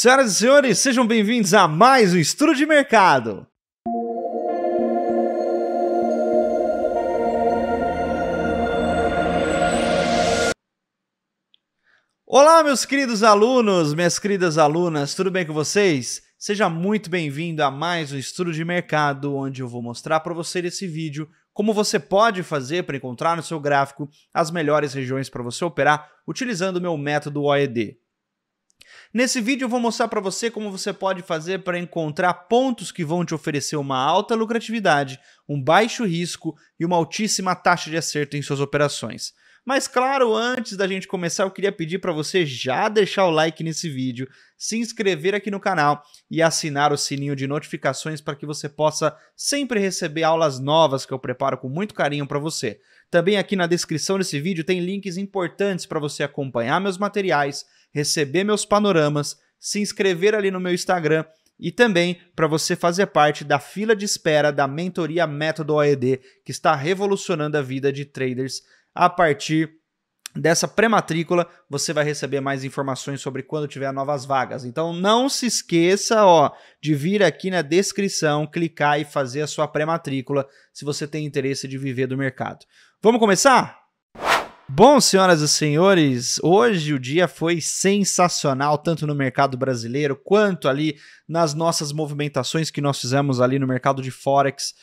Senhoras e senhores, sejam bem-vindos a mais um Estudo de Mercado. Olá, meus queridos alunos, minhas queridas alunas, tudo bem com vocês? Seja muito bem-vindo a mais um Estudo de Mercado, onde eu vou mostrar para você nesse vídeo como você pode fazer para encontrar no seu gráfico as melhores regiões para você operar utilizando o meu método OED. Nesse vídeo eu vou mostrar para você como você pode fazer para encontrar pontos que vão te oferecer uma alta lucratividade, um baixo risco e uma altíssima taxa de acerto em suas operações. Mas claro, antes da gente começar, eu queria pedir para você já deixar o like nesse vídeo, se inscrever aqui no canal e assinar o sininho de notificações para que você possa sempre receber aulas novas que eu preparo com muito carinho para você. Também aqui na descrição desse vídeo tem links importantes para você acompanhar meus materiais, receber meus panoramas, se inscrever ali no meu Instagram e também para você fazer parte da fila de espera da mentoria Método OED, que está revolucionando a vida de traders. A partir dessa pré-matrícula, você vai receber mais informações sobre quando tiver novas vagas. Então não se esqueça de vir aqui na descrição, clicar e fazer a sua pré-matrícula se você tem interesse de viver do mercado. Vamos começar? Bom, senhoras e senhores, hoje o dia foi sensacional, tanto no mercado brasileiro quanto ali nas nossas movimentações que nós fizemos ali no mercado de Forex.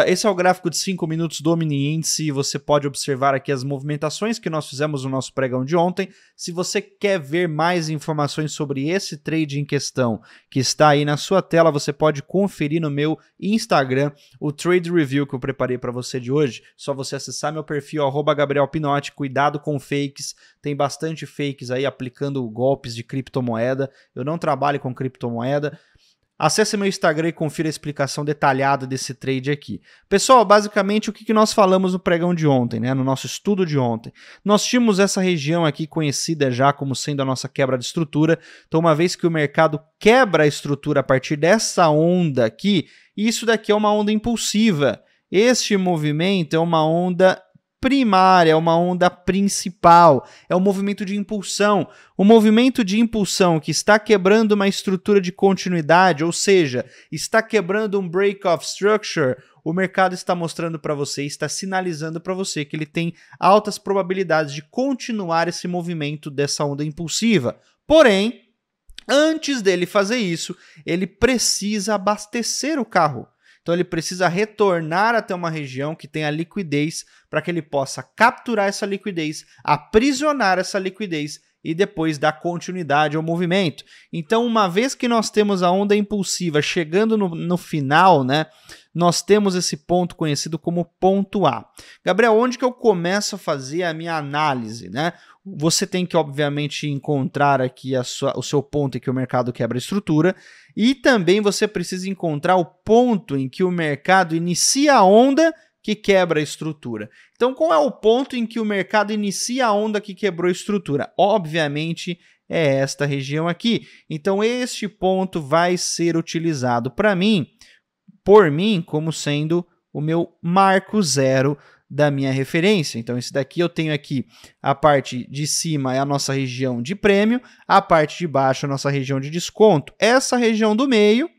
Esse é o gráfico de 5 minutos do Mini Índice. Você pode observar aqui as movimentações que nós fizemos no nosso pregão de ontem. Se você quer ver mais informações sobre esse trade em questão que está aí na sua tela, você pode conferir no meu Instagram o Trade Review que eu preparei para você de hoje. Só você acessar meu perfil @GabrielPinotti. Cuidado com fakes, tem bastante fakes aí aplicando golpes de criptomoeda. Eu não trabalho com criptomoeda. Acesse meu Instagram e confira a explicação detalhada desse trade aqui. Pessoal, basicamente o que nós falamos no pregão de ontem, né? No nosso estudo de ontem. Nós tínhamos essa região aqui conhecida já como sendo a nossa quebra de estrutura. Então, uma vez que o mercado quebra a estrutura a partir dessa onda aqui, isso daqui é uma onda impulsiva. Este movimento é uma onda primária, é uma onda principal, é um movimento de impulsão. O movimento de impulsão que está quebrando uma estrutura de continuidade, ou seja, está quebrando um break-off structure, o mercado está mostrando para você, está sinalizando para você que ele tem altas probabilidades de continuar esse movimento dessa onda impulsiva. Porém, antes dele fazer isso, ele precisa abastecer o carro. Então ele precisa retornar até uma região que tenha liquidez para que ele possa capturar essa liquidez, aprisionar essa liquidez e depois dar continuidade ao movimento. Então, uma vez que nós temos a onda impulsiva chegando no final, né, nós temos esse ponto conhecido como ponto A. Gabriel, onde que eu começo a fazer a minha análise, né? Você tem que, obviamente, encontrar aqui o seu ponto em que o mercado quebra a estrutura e também você precisa encontrar o ponto em que o mercado inicia a onda que quebra a estrutura. Então, qual é o ponto em que o mercado inicia a onda que quebrou a estrutura? Obviamente, é esta região aqui. Então, este ponto vai ser utilizado por mim, como sendo o meu marco zero da minha referência. Então, esse daqui eu tenho aqui a parte de cima é a nossa região de prêmio, a parte de baixo é a nossa região de desconto. Essa região do meio,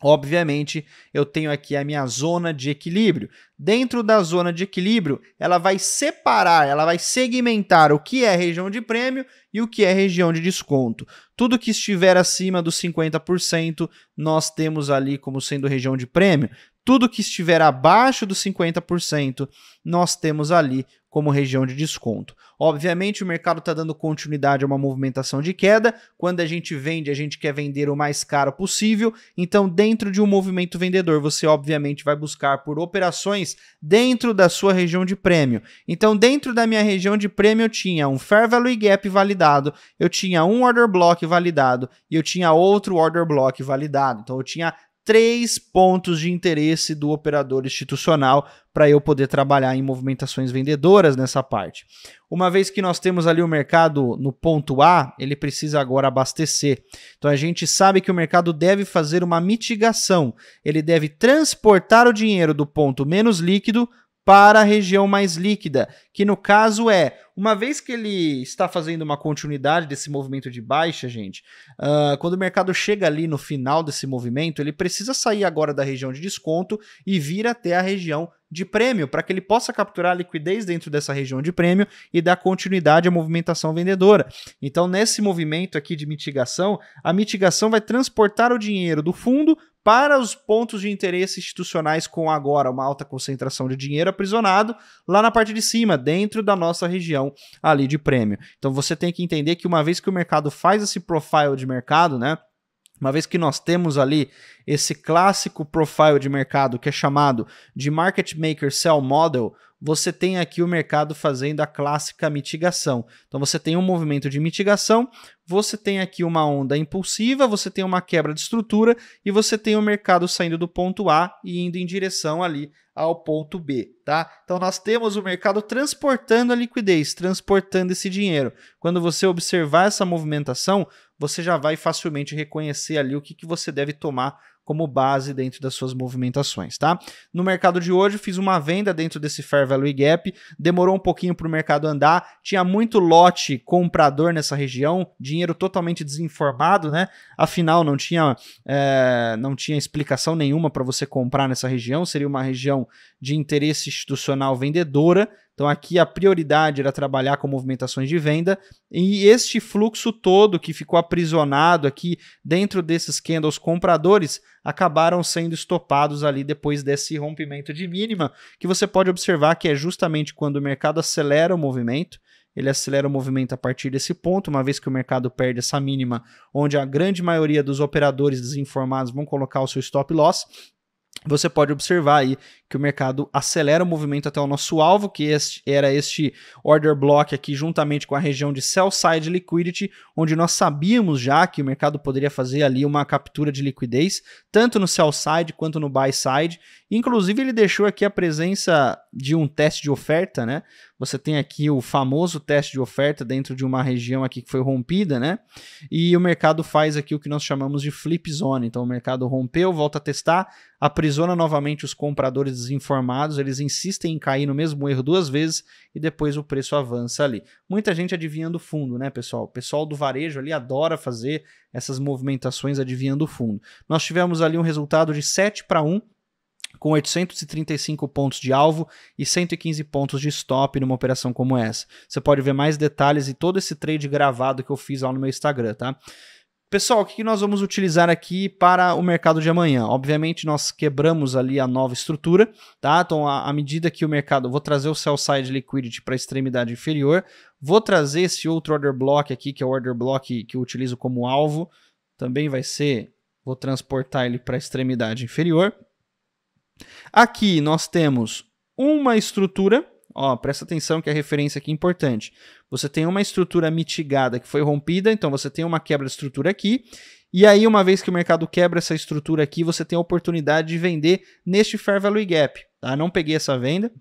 obviamente, eu tenho aqui a minha zona de equilíbrio. Dentro da zona de equilíbrio, ela vai separar, ela vai segmentar o que é região de prêmio e o que é região de desconto. Tudo que estiver acima dos 50%, nós temos ali como sendo região de prêmio. Tudo que estiver abaixo dos 50%, nós temos ali como região de desconto. Obviamente, o mercado está dando continuidade a uma movimentação de queda. Quando a gente vende, a gente quer vender o mais caro possível. Então, dentro de um movimento vendedor, você obviamente vai buscar por operações dentro da sua região de prêmio. Então, dentro da minha região de prêmio, eu tinha um Fair Value Gap validado, eu tinha um Order Block validado e eu tinha outro Order Block validado. Então, eu tinha 3 pontos de interesse do operador institucional para eu poder trabalhar em movimentações vendedoras nessa parte. Uma vez que nós temos ali o mercado no ponto A, ele precisa agora abastecer. Então a gente sabe que o mercado deve fazer uma mitigação, ele deve transportar o dinheiro do ponto menos líquido para a região mais líquida, que no caso uma vez que ele está fazendo uma continuidade desse movimento de baixa, gente, quando o mercado chega ali no final desse movimento, ele precisa sair agora da região de desconto e vir até a região de prêmio, para que ele possa capturar a liquidez dentro dessa região de prêmio e dar continuidade à movimentação vendedora. Então, nesse movimento aqui de mitigação, a mitigação vai transportar o dinheiro do fundo para os pontos de interesse institucionais com agora uma alta concentração de dinheiro aprisionado lá na parte de cima, dentro da nossa região ali de prêmio. Então você tem que entender que uma vez que o mercado faz esse profile de mercado, né? Uma vez que nós temos ali esse clássico profile de mercado que é chamado de Market Maker Sell Model, você tem aqui o mercado fazendo a clássica mitigação. Então você tem um movimento de mitigação, você tem aqui uma onda impulsiva, você tem uma quebra de estrutura e você tem o mercado saindo do ponto A e indo em direção ali ao ponto B, tá? Então nós temos o mercado transportando a liquidez, transportando esse dinheiro. Quando você observar essa movimentação, você já vai facilmente reconhecer ali o que você deve tomar como base dentro das suas movimentações, tá? No mercado de hoje, fiz uma venda dentro desse Fair Value Gap, demorou um pouquinho para o mercado andar, tinha muito lote comprador nessa região, dinheiro totalmente desinformado, né? Afinal, não tinha explicação nenhuma para você comprar nessa região, seria uma região de interesse institucional vendedora. Então aqui a prioridade era trabalhar com movimentações de venda e este fluxo todo que ficou aprisionado aqui dentro desses candles compradores acabaram sendo estopados ali depois desse rompimento de mínima, que você pode observar que é justamente quando o mercado acelera o movimento. Ele acelera o movimento a partir desse ponto, uma vez que o mercado perde essa mínima, onde a grande maioria dos operadores desinformados vão colocar o seu stop loss. Você pode observar aí que o mercado acelera o movimento até o nosso alvo, que era este order block aqui, juntamente com a região de sell side liquidity, onde nós sabíamos já que o mercado poderia fazer ali uma captura de liquidez, tanto no sell side quanto no buy side. Inclusive ele deixou aqui a presença de um teste de oferta, né? Você tem aqui o famoso teste de oferta dentro de uma região aqui que foi rompida, né? E o mercado faz aqui o que nós chamamos de flip zone. Então o mercado rompeu, volta a testar, aprisiona novamente os compradores desinformados, eles insistem em cair no mesmo erro duas vezes e depois o preço avança ali. Muita gente adivinhando o fundo, né, pessoal? O pessoal do varejo ali adora fazer essas movimentações adivinhando o fundo. Nós tivemos ali um resultado de 7-1, com 835 pontos de alvo e 115 pontos de stop numa operação como essa. Você pode ver mais detalhes e todo esse trade gravado que eu fiz lá no meu Instagram, tá? Pessoal, o que nós vamos utilizar aqui para o mercado de amanhã? Obviamente, nós quebramos ali a nova estrutura, tá? Então, à medida que o mercado... Vou trazer o sell side liquidity para a extremidade inferior. Vou trazer esse outro order block aqui, que é o order block que eu utilizo como alvo. Também vai ser... Vou transportar ele para a extremidade inferior. Aqui nós temos uma estrutura, ó, presta atenção que a referência aqui é importante. Você tem uma estrutura mitigada que foi rompida, então você tem uma quebra de estrutura aqui, e aí uma vez que o mercado quebra essa estrutura aqui, você tem a oportunidade de vender neste Fair Value Gap, tá? Não peguei essa venda,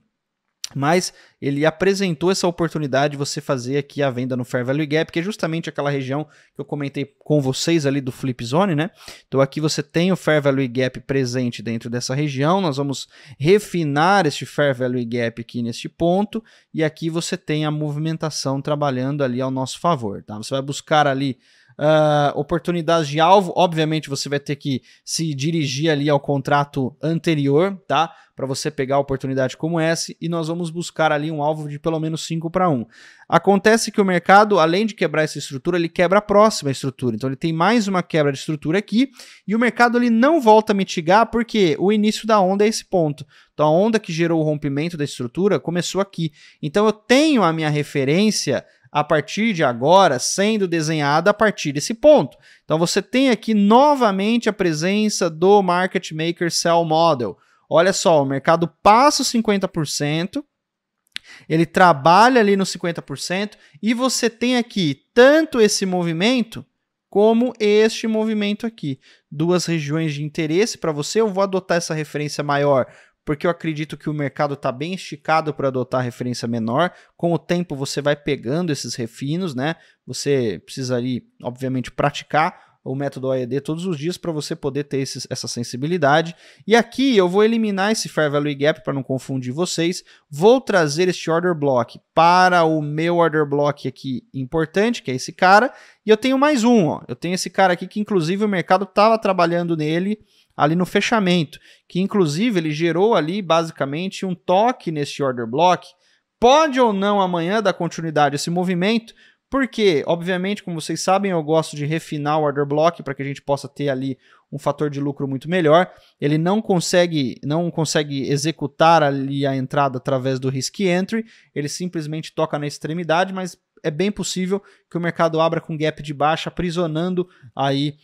mas ele apresentou essa oportunidade de você fazer aqui a venda no Fair Value Gap, que é justamente aquela região que eu comentei com vocês ali do Flip Zone, né? Então aqui você tem o Fair Value Gap presente dentro dessa região, nós vamos refinar este Fair Value Gap aqui neste ponto, e aqui você tem a movimentação trabalhando ali ao nosso favor, tá? Você vai buscar ali oportunidades de alvo, obviamente você vai ter que se dirigir ali ao contrato anterior, tá? Para você pegar a oportunidade como essa, e nós vamos buscar ali um alvo de pelo menos 5-1. Acontece que o mercado, além de quebrar essa estrutura, ele quebra a próxima estrutura, então ele tem mais uma quebra de estrutura aqui, e o mercado ele não volta a mitigar porque o início da onda é esse ponto. Então a onda que gerou o rompimento da estrutura começou aqui. Então eu tenho a minha referência a partir de agora sendo desenhada a partir desse ponto. Então você tem aqui novamente a presença do Market Maker Sell Model. Olha só, o mercado passa os 50%, ele trabalha ali nos 50%, e você tem aqui tanto esse movimento como este movimento aqui. Duas regiões de interesse para você. Eu vou adotar essa referência maior porque eu acredito que o mercado está bem esticado para adotar referência menor. Com o tempo você vai pegando esses refinos, né? Você precisaria, obviamente, praticar o método OED todos os dias para você poder ter essa sensibilidade. E aqui eu vou eliminar esse Fair Value Gap para não confundir vocês. Vou trazer este Order Block para o meu Order Block aqui importante, que é esse cara. E eu tenho mais um, ó. Eu tenho esse cara aqui que inclusive o mercado estava trabalhando nele ali no fechamento, que inclusive ele gerou ali basicamente um toque nesse Order Block. Pode ou não amanhã dar continuidade a esse movimento, porque, obviamente, como vocês sabem, eu gosto de refinar o Order Block para que a gente possa ter ali um fator de lucro muito melhor. Ele não consegue executar ali a entrada através do Risk Entry, ele simplesmente toca na extremidade, mas é bem possível que o mercado abra com gap de baixa, aprisionando aí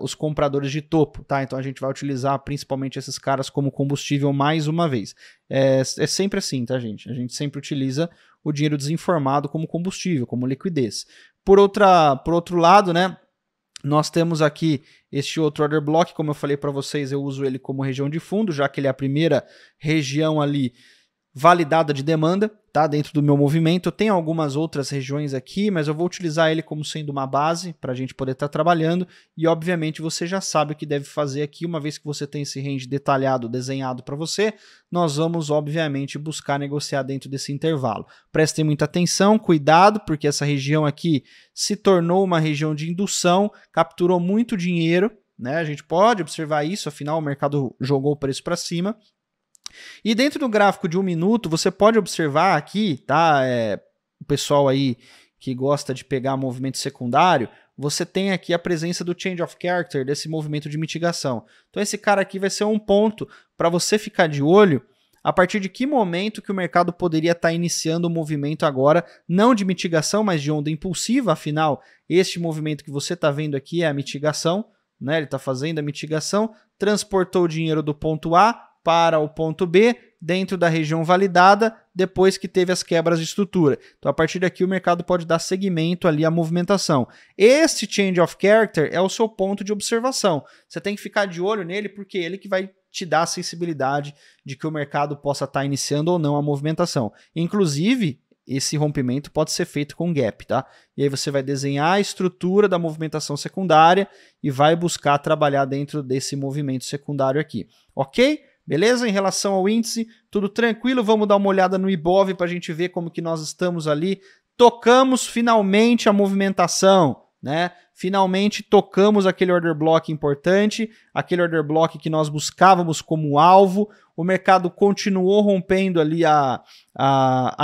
os compradores de topo, tá? Então a gente vai utilizar principalmente esses caras como combustível mais uma vez. É sempre assim, tá, gente? A gente sempre utiliza o dinheiro desinformado como combustível, como liquidez. Por outro lado, né? Nós temos aqui este outro order block, como eu falei para vocês, eu uso ele como região de fundo, já que ele é a primeira região ali validada de demanda, tá? Dentro do meu movimento. Eu tenho algumas outras regiões aqui, mas eu vou utilizar ele como sendo uma base para a gente poder estar trabalhando. E obviamente você já sabe o que deve fazer aqui, uma vez que você tem esse range detalhado, desenhado para você, nós vamos obviamente buscar negociar dentro desse intervalo. Prestem muita atenção, cuidado, porque essa região aqui se tornou uma região de indução, capturou muito dinheiro, né? A gente pode observar isso, afinal o mercado jogou o preço para cima. E dentro do gráfico de 1 minuto, você pode observar aqui, tá? O pessoal aí que gosta de pegar movimento secundário, você tem aqui a presença do change of character, desse movimento de mitigação. Então esse cara aqui vai ser um ponto para você ficar de olho a partir de que momento que o mercado poderia estar iniciando o movimento agora, não de mitigação, mas de onda impulsiva. Afinal, este movimento que você está vendo aqui é a mitigação, né? Ele está fazendo a mitigação, transportou o dinheiro do ponto A para o ponto B, dentro da região validada, depois que teve as quebras de estrutura. Então, a partir daqui, o mercado pode dar seguimento ali à movimentação. Este change of character é o seu ponto de observação. Você tem que ficar de olho nele, porque é ele que vai te dar a sensibilidade de que o mercado possa estar iniciando ou não a movimentação. Inclusive, esse rompimento pode ser feito com gap, tá? E aí você vai desenhar a estrutura da movimentação secundária e vai buscar trabalhar dentro desse movimento secundário aqui, ok? Beleza? Em relação ao índice, tudo tranquilo. Vamos dar uma olhada no Ibov para a gente ver como que nós estamos ali. Tocamos finalmente a movimentação, né? Finalmente tocamos aquele order block importante, aquele order block que nós buscávamos como alvo. O mercado continuou rompendo ali a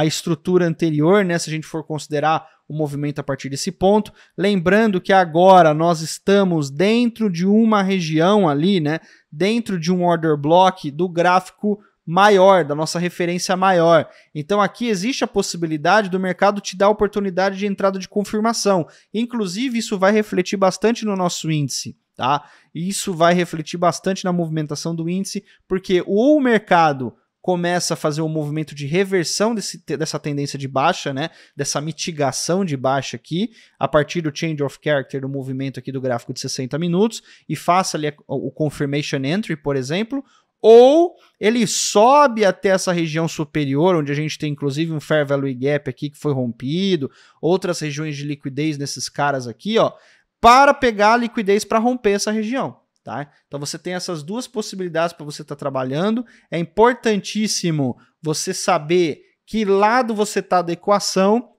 estrutura anterior, né? Se a gente for considerar o movimento a partir desse ponto. Lembrando que agora nós estamos dentro de uma região ali, né? Dentro de um order block do gráfico maior, da nossa referência maior. Então aqui existe a possibilidade do mercado te dar a oportunidade de entrada de confirmação. Inclusive isso vai refletir bastante no nosso índice, tá? Isso vai refletir bastante na movimentação do índice, porque o mercado começa a fazer um movimento de reversão dessa tendência de baixa, né? Dessa mitigação de baixa aqui, a partir do change of character do movimento aqui do gráfico de 60 minutos, e faça ali o confirmation entry, por exemplo, ou ele sobe até essa região superior, onde a gente tem inclusive um Fair Value Gap aqui que foi rompido, outras regiões de liquidez nesses caras aqui, ó, para pegar a liquidez para romper essa região. Tá? Então você tem essas duas possibilidades para você estar trabalhando. É importantíssimo você saber que lado você está da equação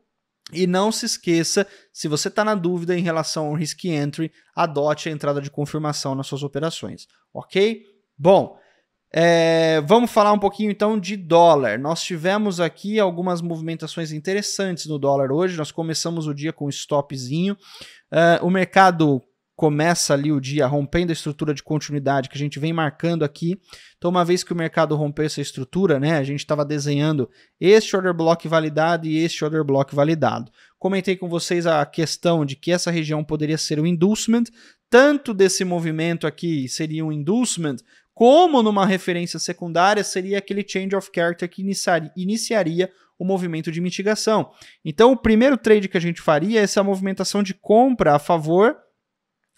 e não se esqueça, se você está na dúvida em relação ao risk entry, adote a entrada de confirmação nas suas operações, ok? Bom, vamos falar um pouquinho então de dólar. Nós tivemos aqui algumas movimentações interessantes no dólar hoje. Nós começamos o dia com um stopzinho. O mercado começa ali o dia rompendo a estrutura de continuidade que a gente vem marcando aqui. Então, uma vez que o mercado rompeu essa estrutura, né, a gente estava desenhando este order block validado e este order block validado. Comentei com vocês a questão de que essa região poderia ser um inducement, tanto desse movimento aqui seria um inducement, como numa referência secundária seria aquele change of character que iniciaria o movimento de mitigação. Então, o primeiro trade que a gente faria é essa movimentação de compra a favor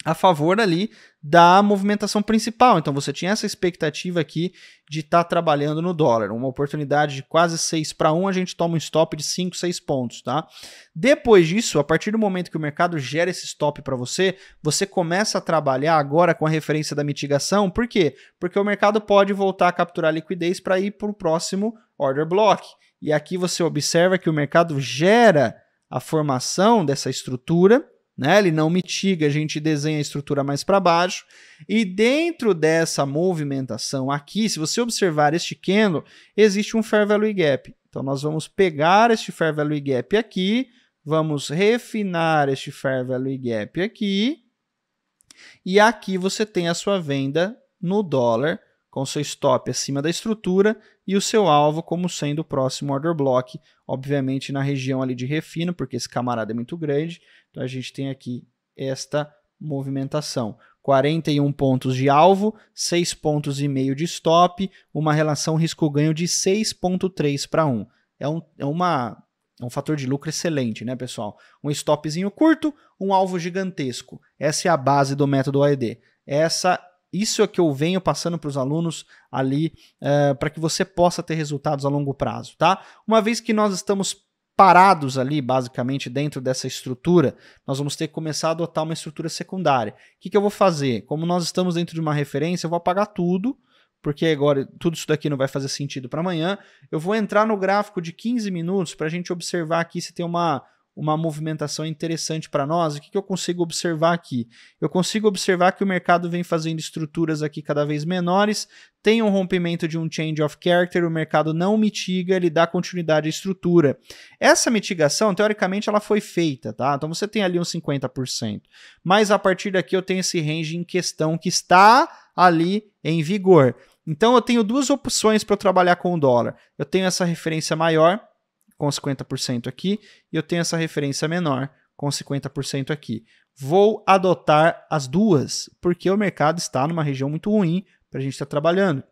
a favor ali da movimentação principal. Então você tinha essa expectativa aqui de estar trabalhando no dólar. Uma oportunidade de quase 6-1, a gente toma um stop de 5, 6 pontos, tá? Depois disso, a partir do momento que o mercado gera esse stop para você, você começa a trabalhar agora com a referência da mitigação. Por quê? Porque o mercado pode voltar a capturar liquidez para ir para o próximo order block. E aqui você observa que o mercado gera a formação dessa estrutura, né? Ele não mitiga, a gente desenha a estrutura mais para baixo, e dentro dessa movimentação aqui, se você observar este candle, existe um Fair Value Gap. Então nós vamos pegar este Fair Value Gap aqui, vamos refinar este Fair Value Gap aqui, e aqui você tem a sua venda no dólar, com seu stop acima da estrutura e o seu alvo como sendo o próximo order block, obviamente na região ali de refino, porque esse camarada é muito grande. Então a gente tem aqui esta movimentação. 41 pontos de alvo, 6,5 pontos de stop, uma relação risco-ganho de 6,3-1. É um fator de lucro excelente, né, pessoal? Um stopzinho curto, um alvo gigantesco. Essa é a base do método AED. Isso é que eu venho passando para os alunos ali para que você possa ter resultados a longo prazo, tá? Uma vez que nós estamos parados ali, basicamente, dentro dessa estrutura, nós vamos ter que começar a adotar uma estrutura secundária. O que eu vou fazer? Como nós estamos dentro de uma referência, eu vou apagar tudo, porque agora tudo isso daqui não vai fazer sentido para amanhã. Eu vou entrar no gráfico de 15 minutos para a gente observar aqui se tem uma movimentação interessante para nós. O que eu consigo observar aqui? Eu consigo observar que o mercado vem fazendo estruturas aqui cada vez menores, tem um rompimento de um change of character, o mercado não mitiga, ele dá continuidade à estrutura. Essa mitigação, teoricamente, ela foi feita, tá? Então você tem ali uns 50%. Mas a partir daqui eu tenho esse range em questão que está ali em vigor. Então eu tenho duas opções para eu trabalhar com o dólar. Eu tenho essa referência maior, com 50% aqui, e eu tenho essa referência menor, com 50% aqui. Vou adotar as duas, porque o mercado está numa região muito ruim para a gente estar trabalhando.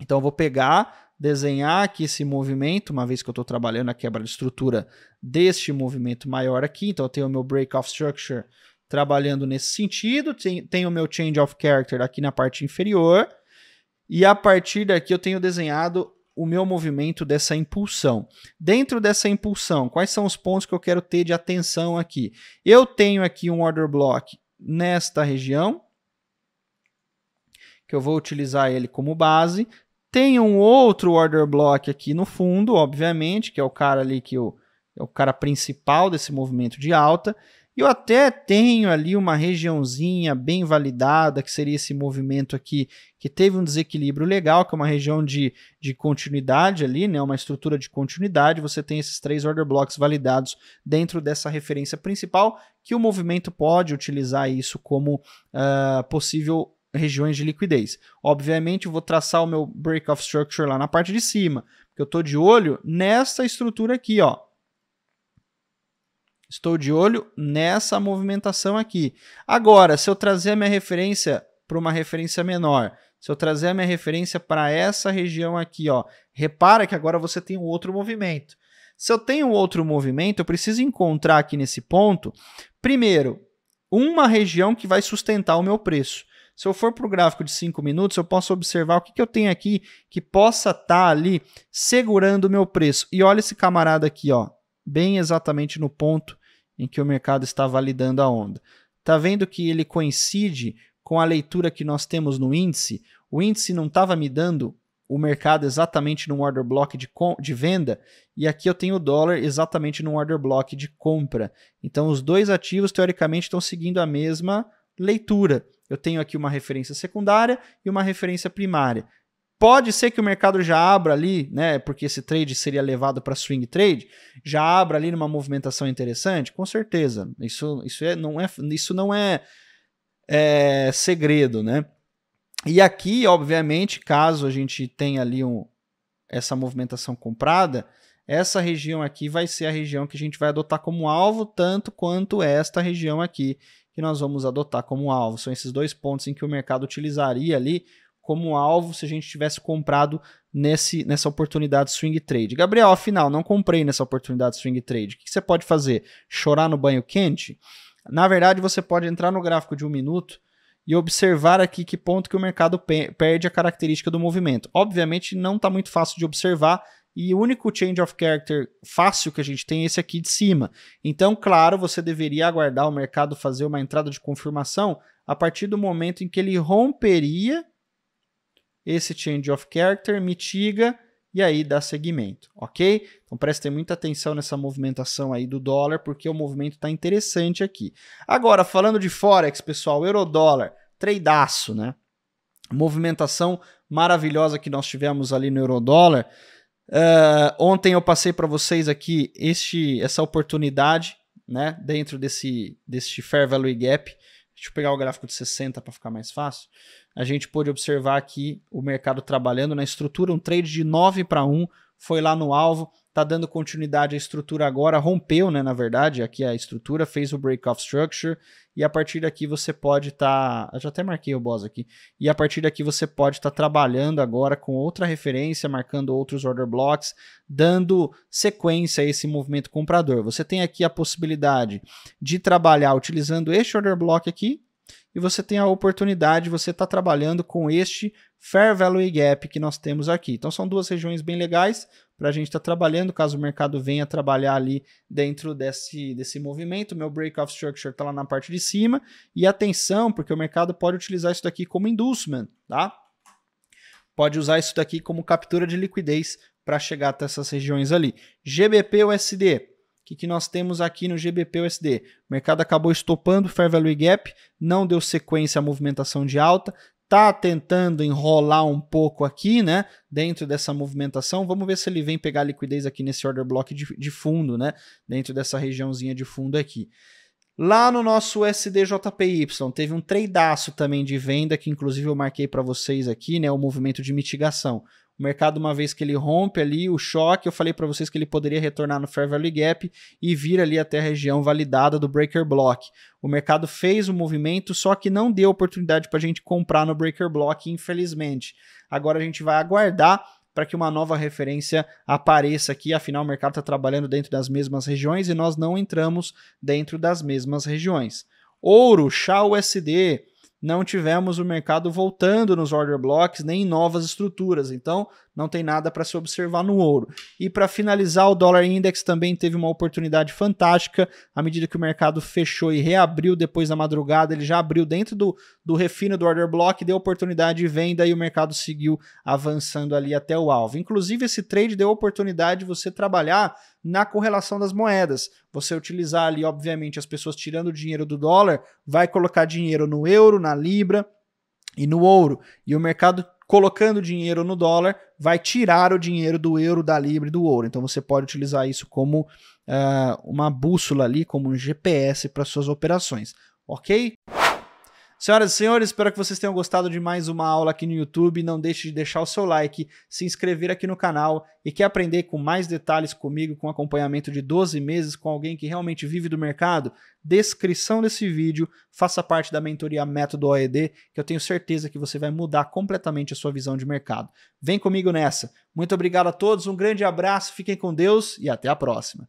Então eu vou pegar, desenhar aqui esse movimento, uma vez que eu estou trabalhando a quebra de estrutura deste movimento maior aqui. Então eu tenho o meu break of structure trabalhando nesse sentido, tenho o meu change of character aqui na parte inferior, e a partir daqui eu tenho desenhado o meu movimento dessa impulsão. Dentro dessa impulsão, quais são os pontos que eu quero ter de atenção aqui? Eu tenho aqui um order block nesta região, que eu vou utilizar ele como base. Tenho um outro order block aqui no fundo, obviamente, que é o cara ali é o cara principal desse movimento de alta. Eu até tenho ali uma regiãozinha bem validada, que seria esse movimento aqui, que teve um desequilíbrio legal, que é uma região de continuidade ali, né? Uma estrutura de continuidade. Você tem esses 3 order blocks validados dentro dessa referência principal, que o movimento pode utilizar isso como possível regiões de liquidez. Obviamente, eu vou traçar o meu break of structure lá na parte de cima, porque eu estou de olho nessa estrutura aqui, ó. Estou de olho nessa movimentação aqui. Agora, se eu trazer a minha referência para uma referência menor, se eu trazer a minha referência para essa região aqui, ó, repara que agora você tem um outro movimento. Se eu tenho outro movimento, eu preciso encontrar aqui nesse ponto, primeiro, uma região que vai sustentar o meu preço. Se eu for para o gráfico de 5 minutos, eu posso observar o que eu tenho aqui que possa estar ali segurando o meu preço. E olha esse camarada aqui, ó, bem exatamente no ponto em que o mercado está validando a onda. Está vendo que ele coincide com a leitura que nós temos no índice? O índice não estava me dando o mercado exatamente num order block de venda, e aqui eu tenho o dólar exatamente num order block de compra. Então os dois ativos, teoricamente, estão seguindo a mesma leitura. Eu tenho aqui uma referência secundária e uma referência primária. Pode ser que o mercado já abra ali, né, porque esse trade seria levado para swing trade, já abra ali numa movimentação interessante? Com certeza. Isso não é segredo, né? E aqui, obviamente, caso a gente tenha ali essa movimentação comprada, essa região aqui vai ser a região que a gente vai adotar como alvo, tanto quanto esta região aqui que nós vamos adotar como alvo. São esses dois pontos em que o mercado utilizaria ali como alvo se a gente tivesse comprado nessa oportunidade swing trade. Gabriel, afinal, não comprei nessa oportunidade swing trade. O que você pode fazer? Chorar no banho quente? Na verdade, você pode entrar no gráfico de 1 minuto e observar aqui que ponto que o mercado perde a característica do movimento. Obviamente não está muito fácil de observar e o único change of character fácil que a gente tem é esse aqui de cima. Então, claro, você deveria aguardar o mercado fazer uma entrada de confirmação a partir do momento em que ele romperia esse change of character, mitiga e aí dá seguimento, ok? Então prestem muita atenção nessa movimentação aí do dólar, porque o movimento está interessante aqui. Agora, falando de Forex, pessoal, euro-dólar, tradeaço, né? Movimentação maravilhosa que nós tivemos ali no euro-dólar. Ontem eu passei para vocês aqui essa oportunidade, né? Dentro desse Fair Value Gap. Deixa eu pegar o gráfico de 60 para ficar mais fácil. A gente pôde observar aqui o mercado trabalhando na estrutura, um trade de 9-1, foi lá no alvo, está dando continuidade à estrutura agora, rompeu, né, na verdade, aqui a estrutura, fez o break-off structure, e a partir daqui você pode estar, eu já até marquei o boss aqui, e a partir daqui você pode estar trabalhando agora com outra referência, marcando outros order blocks, dando sequência a esse movimento comprador. Você tem aqui a possibilidade de trabalhar utilizando este order block aqui, e você tem a oportunidade, você está trabalhando com este Fair Value Gap que nós temos aqui. Então são duas regiões bem legais para a gente estar trabalhando, caso o mercado venha trabalhar ali dentro desse movimento. Meu Breakout Structure está lá na parte de cima. E atenção, porque o mercado pode utilizar isso daqui como inducement, tá? Pode usar isso daqui como captura de liquidez para chegar até essas regiões ali. GBP-USD. O que nós temos aqui no GBP-USD? O mercado acabou estopando o Fair Value Gap, não deu sequência à movimentação de alta, está tentando enrolar um pouco aqui, né, dentro dessa movimentação. Vamos ver se ele vem pegar liquidez aqui nesse order block de fundo, né, dentro dessa regiãozinha de fundo aqui. Lá no nosso USD-JPY, teve um tradeaço também de venda, que inclusive eu marquei para vocês aqui, né, o movimento de mitigação. O mercado, uma vez que ele rompe ali o choque, eu falei para vocês que ele poderia retornar no Fair Value Gap e vir ali até a região validada do Breaker Block. O mercado fez o movimento, só que não deu oportunidade para a gente comprar no Breaker Block, infelizmente. Agora a gente vai aguardar para que uma nova referência apareça aqui, afinal o mercado está trabalhando dentro das mesmas regiões e nós não entramos dentro das mesmas regiões. Ouro, XAU-USD, não tivemos o mercado voltando nos order blocks nem em novas estruturas, então não tem nada para se observar no ouro. E para finalizar, o dólar index também teve uma oportunidade fantástica, à medida que o mercado fechou e reabriu depois da madrugada, ele já abriu dentro do refino do order block, deu oportunidade de venda e o mercado seguiu avançando ali até o alvo. Inclusive esse trade deu oportunidade de você trabalhar na correlação das moedas. Você utilizar ali, obviamente, as pessoas tirando dinheiro do dólar, vai colocar dinheiro no euro, na libra e no ouro. E o mercado colocando dinheiro no dólar vai tirar o dinheiro do euro, da libra e do ouro. Então você pode utilizar isso como uma bússola ali, como um GPS para suas operações, ok? Senhoras e senhores, espero que vocês tenham gostado de mais uma aula aqui no YouTube. Não deixe de deixar o seu like, se inscrever aqui no canal e quer aprender com mais detalhes comigo, com acompanhamento de 12 meses com alguém que realmente vive do mercado? Descrição desse vídeo, faça parte da mentoria Método OED, que eu tenho certeza que você vai mudar completamente a sua visão de mercado. Vem comigo nessa. Muito obrigado a todos, um grande abraço, fiquem com Deus e até a próxima.